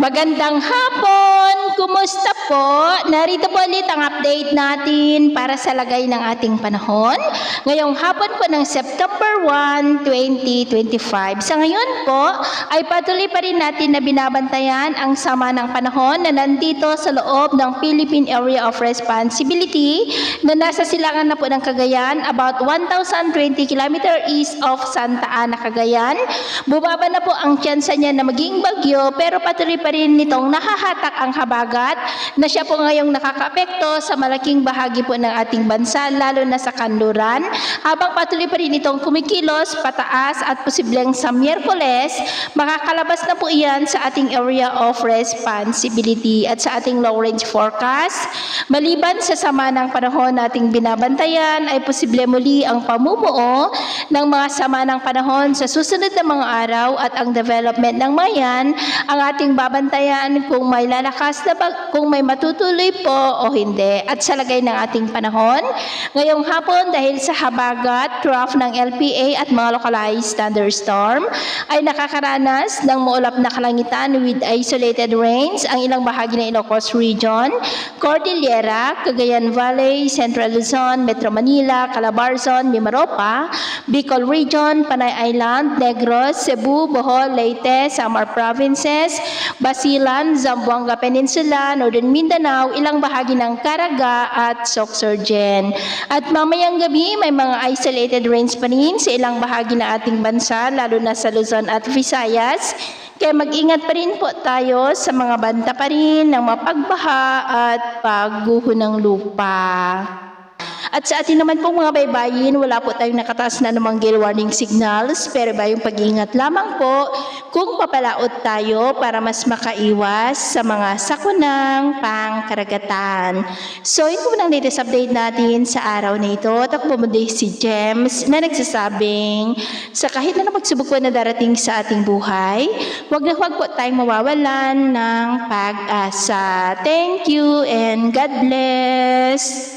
Magandang hapon! Kumusta po? Narito po ulit ang update natin para sa lagay ng ating panahon. Ngayong hapon po ng September 1, 2025. Sa ngayon po ay patuloy pa rin natin na binabantayan ang sama ng panahon na nandito sa loob ng Philippine Area of Responsibility na nasa silangan na po ng Cagayan, about 1,020 km east of Santa Ana, Cagayan. Bubaba na po ang tsansa niya na maging bagyo pero patuloy pa rin nitong nahahatak ang habagat na siya po ngayong nakakaapekto sa malaking bahagi po ng ating bansa, lalo na sa kanluran, habang patuloy pa rin itong kumikilos pataas at posibleng sa Miyerkules, makakalabas na po iyan sa ating area of responsibility at sa ating long range forecast. Maliban sa sama ng panahon nating binabantayan, ay posible muli ang pamumuo ng mga sama ng panahon sa susunod na mga araw at ang development ng mayan ang ating babantayan kung may lalakas na kung may matutuloy po o hindi. At sa lagay ng ating panahon, ngayong hapon dahil sa habagat, trough ng LPA at mga localized thunderstorm ay nakakaranas ng maulap na kalangitan with isolated rains ang ilang bahagi ng Ilocos Region, Cordillera, Cagayan Valley, Central Luzon, Metro Manila, Calabarzon, Mimaropa, Bicol Region, Panay Island, Negros, Cebu, Bohol, Leyte, Samar Provinces, Basilan, Zamboanga Peninsula, Northern Mindanao, ilang bahagi ng Caraga at Sorsogon. At mamayang gabi may mga isolated rains pa rin sa ilang bahagi ng ating bansa, lalo na sa Luzon at Visayas. Kaya mag-ingat pa rin po tayo sa mga banta pa rin ng mapagbaha at pagguho ng lupa. At sa atin naman pong mga baybayin, wala po tayong nakataas na namang gale warning signals, pero bayong pag-iingat lamang po kung papalaot tayo para mas makaiwas sa mga sakunang pangkaragatan. So, ito po ang latest update natin sa araw na ito. At ako po si James na nagsasabing sa kahit na pagsubok po na darating sa ating buhay, huwag na huwag po tayong mawawalan ng pag-asa. Thank you and God bless!